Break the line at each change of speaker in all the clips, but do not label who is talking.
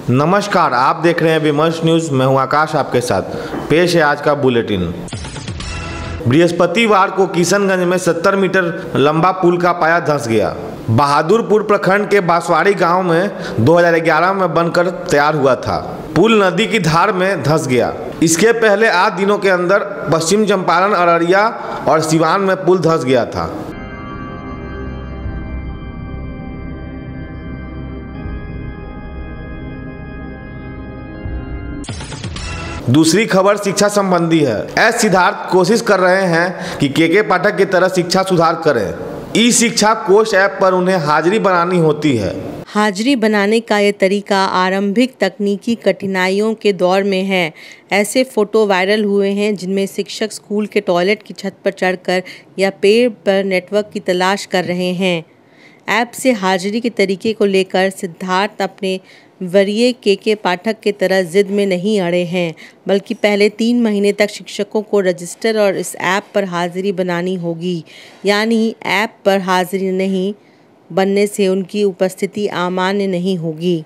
नमस्कार, आप देख रहे हैं विमर्श न्यूज़। मैं हूं आकाश आपके साथ। पेश है आज का बुलेटिन। बृहस्पतिवार को किशनगंज में 70 मीटर लंबा पुल का पाया धंस गया। बहादुरपुर प्रखंड के बांसवाड़ी गांव में 2011 में बनकर तैयार हुआ था। पुल नदी की धार में धंस गया। इसके पहले 8 दिनों के अंदर पश्चिम चंपारण, अररिया और सिवान में पुल धंस गया था। दूसरी खबर शिक्षा संबंधी है। एस सिद्धार्थ कोशिश कर रहे हैं कि के पाठक की तरह शिक्षा सुधार करें। ई शिक्षा कोश ऐप पर उन्हें हाजिरी बनानी होती है।
हाजिरी बनाने का ये तरीका आरंभिक तकनीकी कठिनाइयों के दौर में है। ऐसे फोटो वायरल हुए हैं जिनमें शिक्षक स्कूल के टॉयलेट की छत पर चढ़कर या पेड़ पर नेटवर्क की तलाश कर रहे हैं। ऐप से हाजिरी के तरीके को लेकर सिद्धार्थ अपने वरीय के पाठक की तरह जिद में नहीं अड़े हैं, बल्कि पहले 3 महीने तक शिक्षकों को रजिस्टर और इस ऐप पर हाजिरी बनानी होगी। यानी ऐप पर हाजिरी नहीं बनने से उनकी उपस्थिति अमान्य नहीं होगी।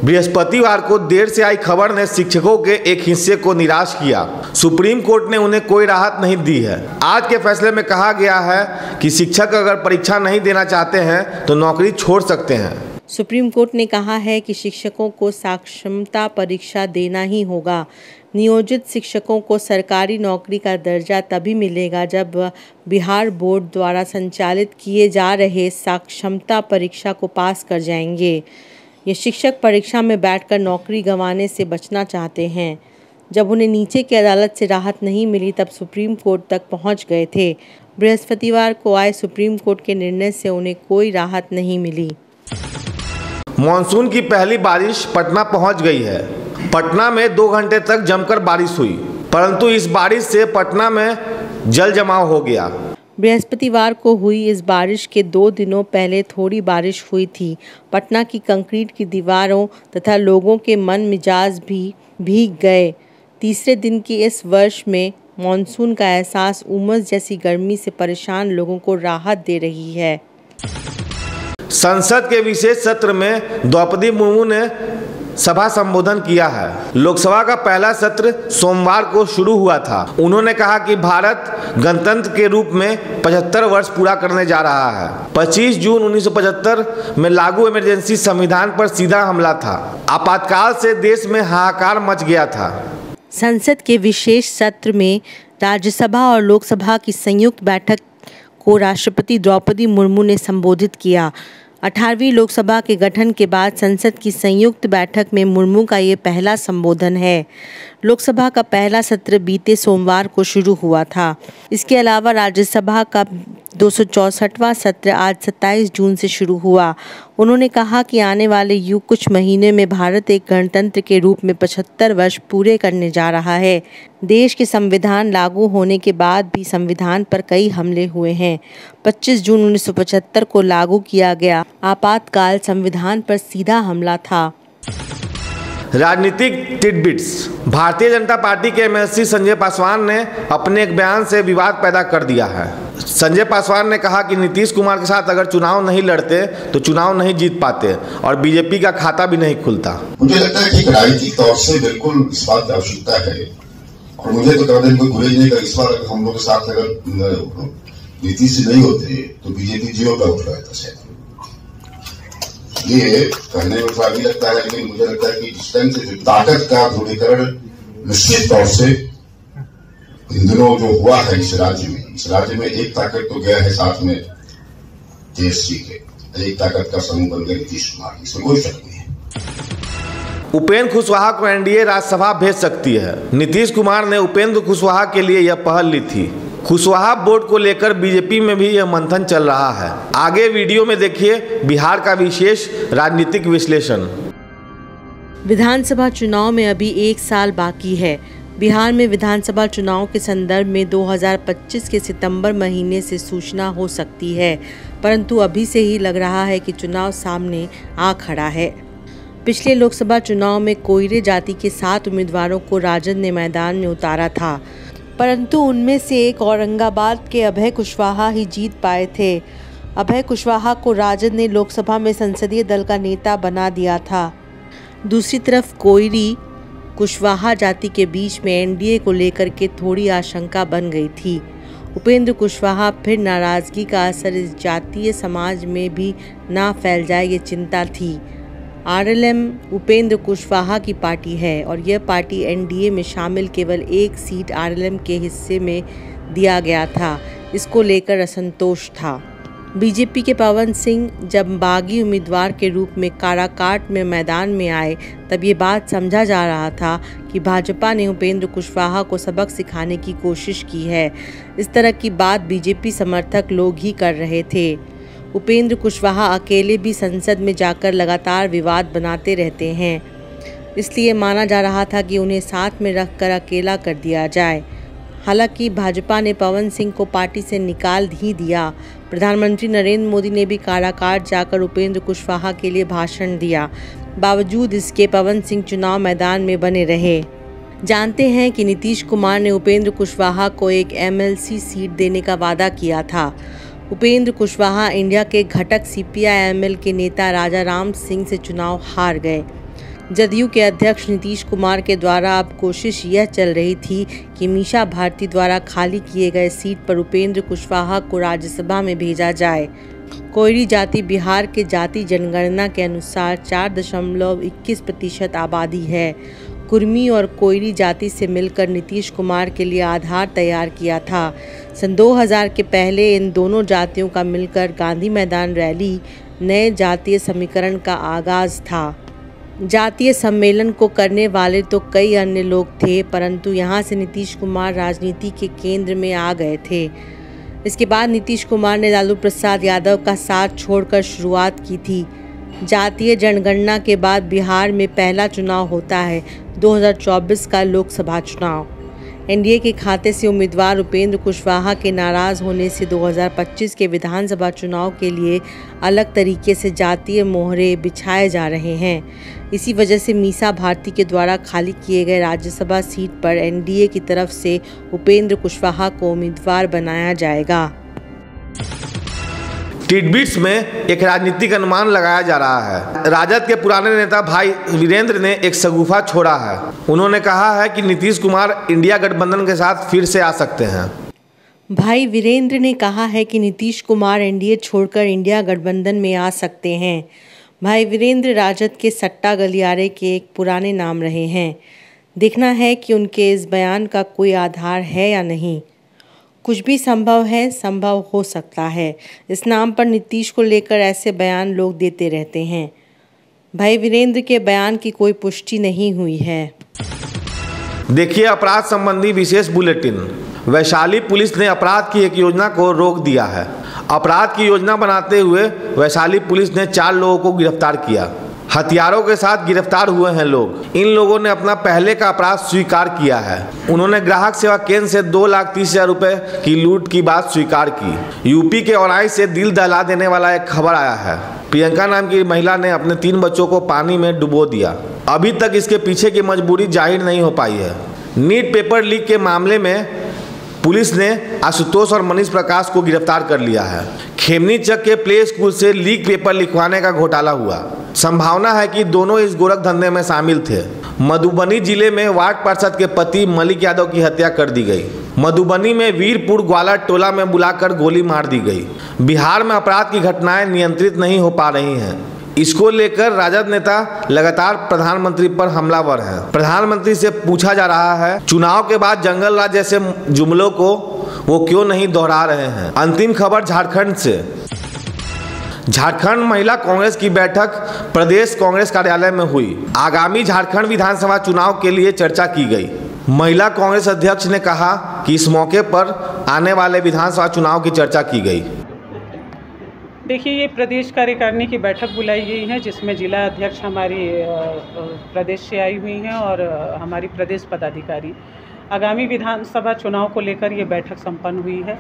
बृहस्पतिवार को देर से आई खबर ने शिक्षकों के एक हिस्से को निराश किया। सुप्रीम कोर्ट ने उन्हें कोई राहत नहीं दी है। आज के फैसले में कहा गया है कि शिक्षक अगर परीक्षा नहीं देना चाहते हैं तो नौकरी छोड़ सकते हैं।
सुप्रीम कोर्ट ने कहा है कि शिक्षकों को साक्षरता परीक्षा देना ही होगा। नियोजित शिक्षकों को सरकारी नौकरी का दर्जा तभी मिलेगा जब बिहार बोर्ड द्वारा संचालित किए जा रहे साक्षरता परीक्षा को पास कर जाएंगे। ये शिक्षक परीक्षा में बैठकर नौकरी गंवाने से बचना चाहते हैं। जब उन्हें नीचे की अदालत से राहत नहीं मिली तब सुप्रीम कोर्ट तक पहुंच गए थे। बृहस्पतिवार को आए सुप्रीम कोर्ट के निर्णय से उन्हें कोई राहत नहीं मिली।
मानसून की पहली बारिश पटना पहुंच गई है। पटना में 2 घंटे तक जमकर बारिश हुई, परंतु इस बारिश से पटना में जल जमाव हो गया।
बृहस्पतिवार को हुई इस बारिश के 2 दिनों पहले थोड़ी बारिश हुई थी। पटना की कंक्रीट की दीवारों तथा लोगों के मन मिजाज भी भीग गए। तीसरे दिन की इस वर्ष में मानसून का एहसास उमस जैसी गर्मी से परेशान लोगों को राहत दे रही है।
संसद के विशेष सत्र में द्रौपदी मुर्मू ने सभा संबोधन किया है। लोकसभा का पहला सत्र सोमवार को शुरू हुआ था। उन्होंने कहा कि भारत गणतंत्र के रूप में 75 वर्ष पूरा करने जा रहा है। 25 जून 1975 में लागू इमरजेंसी संविधान पर सीधा हमला था। आपातकाल से देश में हाहाकार मच गया था।
संसद के विशेष सत्र में राज्यसभा और लोकसभा की संयुक्त बैठक को राष्ट्रपति द्रौपदी मुर्मू ने संबोधित किया। 18वीं लोकसभा के गठन के बाद संसद की संयुक्त बैठक में मुर्मू का ये पहला संबोधन है। लोकसभा का पहला सत्र बीते सोमवार को शुरू हुआ था। इसके अलावा राज्यसभा का 264वां सत्र आज 27 जून से शुरू हुआ। उन्होंने कहा कि आने वाले युग कुछ महीने में भारत एक गणतंत्र के रूप में 75 वर्ष पूरे करने जा रहा है। देश के संविधान लागू होने के बाद भी संविधान पर कई हमले हुए हैं। 25 जून 1975 को लागू किया गया आपातकाल संविधान पर सीधा हमला था।
राजनीतिक टिडबिट्स। भारतीय जनता पार्टी के एमएलसी संजय पासवान ने अपने एक बयान से विवाद पैदा कर दिया है। संजय पासवान ने कहा कि नीतीश कुमार के साथ अगर चुनाव नहीं लड़ते तो चुनाव नहीं जीत पाते और बीजेपी का खाता भी नहीं खुलता।
मुझे लगता है कि राजनीतिक तौर से बिल्कुल इस बात की आवश्यकता है और मुझे तो कभी कोई गुरेज नहीं कर इस बार हम लोग के साथ अगर नीतीश नहीं होते तो बीजेपी जीरो पे उठ रहा था। ये कहने में थोड़ा भी लगता है, लेकिन मुझे लगता है कि जिस टाइम से ताकत का ध्रुवीकरण निश्चित तौर से इन दिनों जो हुआ है इस राज्य में एक ताकत तो गया है साथ में तेजस्वी के, एक ताकत का समूह बन गया नीतीश कुमार। इसमें कोई शक नहीं है।
उपेंद्र कुशवाहा को एनडीए राज्यसभा भेज सकती है। नीतीश कुमार ने उपेंद्र कुशवाहा के लिए यह पहल ली थी। कुशवाहा बोर्ड को लेकर बीजेपी में भी यह मंथन चल रहा है। आगे वीडियो में देखिए बिहार का विशेष राजनीतिक विश्लेषण।
विधानसभा चुनाव में अभी 1 साल बाकी है। बिहार में विधानसभा चुनाव के संदर्भ में 2025 के सितंबर महीने से सूचना हो सकती है, परंतु अभी से ही लग रहा है कि चुनाव सामने आ खड़ा है। पिछले लोकसभा चुनाव में कोयरे जाति के 7 उम्मीदवारों को राजद ने मैदान में उतारा था, परंतु उनमें से एक औरंगाबाद के अभय कुशवाहा ही जीत पाए थे। अभय कुशवाहा को राजद ने लोकसभा में संसदीय दल का नेता बना दिया था। दूसरी तरफ कोयरी कुशवाहा जाति के बीच में एनडीए को लेकर के थोड़ी आशंका बन गई थी। उपेंद्र कुशवाहा फिर नाराजगी का असर इस जातीय समाज में भी ना फैल जाए, ये चिंता थी। आरएलएम उपेंद्र कुशवाहा की पार्टी है और यह पार्टी एनडीए में शामिल केवल एक सीट आरएलएम के हिस्से में दिया गया था। इसको लेकर असंतोष था। बीजेपी के पवन सिंह जब बागी उम्मीदवार के रूप में काराकाट में मैदान में आए तब ये बात समझा जा रहा था कि भाजपा ने उपेंद्र कुशवाहा को सबक सिखाने की कोशिश की है। इस तरह की बात बीजेपी समर्थक लोग ही कर रहे थे। उपेंद्र कुशवाहा अकेले भी संसद में जाकर लगातार विवाद बनाते रहते हैं, इसलिए माना जा रहा था कि उन्हें साथ में रखकर अकेला कर दिया जाए। हालांकि भाजपा ने पवन सिंह को पार्टी से निकाल ही दिया। प्रधानमंत्री नरेंद्र मोदी ने भी काराकाट जाकर उपेंद्र कुशवाहा के लिए भाषण दिया। बावजूद इसके पवन सिंह चुनाव मैदान में बने रहे। जानते हैं कि नीतीश कुमार ने उपेंद्र कुशवाहा को एक एमएलसी सीट देने का वादा किया था। उपेंद्र कुशवाहा इंडिया के घटक सीपीआई-एमएल के नेता राजा राम सिंह से चुनाव हार गए। जदयू के अध्यक्ष नीतीश कुमार के द्वारा अब कोशिश यह चल रही थी कि मीसा भारती द्वारा खाली किए गए सीट पर उपेंद्र कुशवाहा को राज्यसभा में भेजा जाए। कोयरी जाति बिहार के जाति जनगणना के अनुसार 4.21% आबादी है। कुर्मी और कोयरी जाति से मिलकर नीतीश कुमार के लिए आधार तैयार किया था। सन 2000 के पहले इन दोनों जातियों का मिलकर गांधी मैदान रैली नए जातीय समीकरण का आगाज था। जातीय सम्मेलन को करने वाले तो कई अन्य लोग थे, परंतु यहाँ से नीतीश कुमार राजनीति के केंद्र में आ गए थे। इसके बाद नीतीश कुमार ने लालू प्रसाद यादव का साथ छोड़कर शुरुआत की थी। जातीय जनगणना के बाद बिहार में पहला चुनाव होता है, 2024 का लोकसभा चुनाव। एनडीए के खाते से उम्मीदवार उपेंद्र कुशवाहा के नाराज होने से 2025 के विधानसभा चुनाव के लिए अलग तरीके से जातीय मोहरे बिछाए जा रहे हैं। इसी वजह से मीसा भारती के द्वारा खाली किए गए राज्यसभा सीट पर एनडीए की तरफ से उपेंद्र कुशवाहा को उम्मीदवार बनाया जाएगा।
टिडबिट्स में एक राजनीतिक अनुमान लगाया जा रहा है। राजद के पुराने नेता भाई वीरेंद्र ने एक शगुफा छोड़ा है। उन्होंने कहा है कि नीतीश कुमार इंडिया गठबंधन के साथ फिर से आ सकते हैं।
भाई वीरेंद्र ने कहा है कि नीतीश कुमार एनडीए छोड़कर इंडिया गठबंधन में आ सकते हैं। भाई वीरेंद्र राजद के सट्टा गलियारे के एक पुराने नाम रहे हैं। देखना है कि उनके इस बयान का कोई आधार है या नहीं। कुछ भी संभव है, संभव हो सकता है। इस नाम पर नीतीश को लेकर ऐसे बयान लोग देते रहते हैं। भाई वीरेंद्र के बयान की कोई पुष्टि नहीं हुई है।
देखिए अपराध संबंधी विशेष बुलेटिन। वैशाली पुलिस ने अपराध की एक योजना को रोक दिया है। अपराध की योजना बनाते हुए वैशाली पुलिस ने 4 लोगों को गिरफ्तार किया। हथियारों के साथ गिरफ्तार हुए हैं लोग। इन लोगों ने अपना पहले का अपराध स्वीकार किया है। उन्होंने ग्राहक सेवा केंद्र से 2,30,000 रुपए की लूट की बात स्वीकार की। यूपी के औराई से दिल दहला देने वाला एक खबर आया है। प्रियंका नाम की महिला ने अपने 3 बच्चों को पानी में डुबो दिया। अभी तक इसके पीछे की मजबूरी जाहिर नहीं हो पाई है। नीट पेपर लीक के मामले में पुलिस ने आशुतोष और मनीष प्रकाश को गिरफ्तार कर लिया है। खेमनीचक के प्ले स्कूल से लीक पेपर लिखवाने का घोटाला हुआ। संभावना है कि दोनों इस गोरख धंधे में शामिल थे। मधुबनी जिले में वार्ड पार्षद के पति मलिक यादव की हत्या कर दी गई। मधुबनी में वीरपुर ग्वाला टोला में बुलाकर गोली मार दी गई। बिहार में अपराध की घटनाएं नियंत्रित नहीं हो पा रही हैं। इसको लेकर राजद नेता लगातार प्रधानमंत्री पर हमलावर हैं। प्रधानमंत्री से पूछा जा रहा है चुनाव के बाद जंगल राज जैसे जुमलों को वो क्यों नहीं दोहरा रहे हैं। अंतिम खबर झारखंड से। झारखंड महिला कांग्रेस की बैठक प्रदेश कांग्रेस कार्यालय में हुई। आगामी झारखंड विधानसभा चुनाव के लिए चर्चा की गई। महिला कांग्रेस अध्यक्ष ने कहा कि इस मौके पर आने वाले विधानसभा चुनाव की चर्चा की गई।
देखिए, ये प्रदेश कार्यकारिणी की बैठक बुलाई गई है जिसमें जिला अध्यक्ष हमारी प्रदेश से आई हुई हैं और हमारी प्रदेश पदाधिकारी। आगामी विधानसभा चुनाव को लेकर ये बैठक संपन्न हुई है,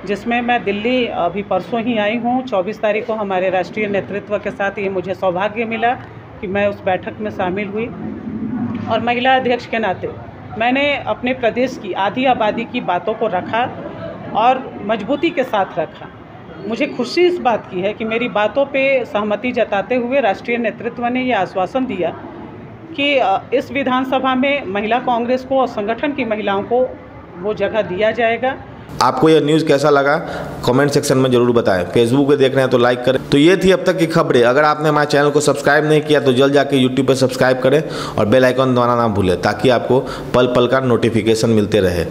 जिसमें मैं दिल्ली अभी परसों ही आई हूँ। 24 तारीख को हमारे राष्ट्रीय नेतृत्व के साथ ये मुझे सौभाग्य मिला कि मैं उस बैठक में शामिल हुई और महिला अध्यक्ष के नाते मैंने अपने प्रदेश की आधी आबादी की बातों को रखा और मजबूती के साथ रखा। मुझे खुशी इस बात की है कि मेरी बातों पे सहमति जताते हुए राष्ट्रीय नेतृत्व ने ये आश्वासन दिया कि इस विधानसभा में महिला कांग्रेस को और संगठन की महिलाओं को वो जगह दिया जाएगा।
आपको यह न्यूज़ कैसा लगा कमेंट सेक्शन में जरूर बताएं। फेसबुक पे देख रहे हैं तो लाइक करें। तो ये थी अब तक की खबरें। अगर आपने हमारे चैनल को सब्सक्राइब नहीं किया तो जल्द जाके यूट्यूब पे सब्सक्राइब करें और बेल आइकन दबाना ना भूलें ताकि आपको पल पल का नोटिफिकेशन मिलते रहे।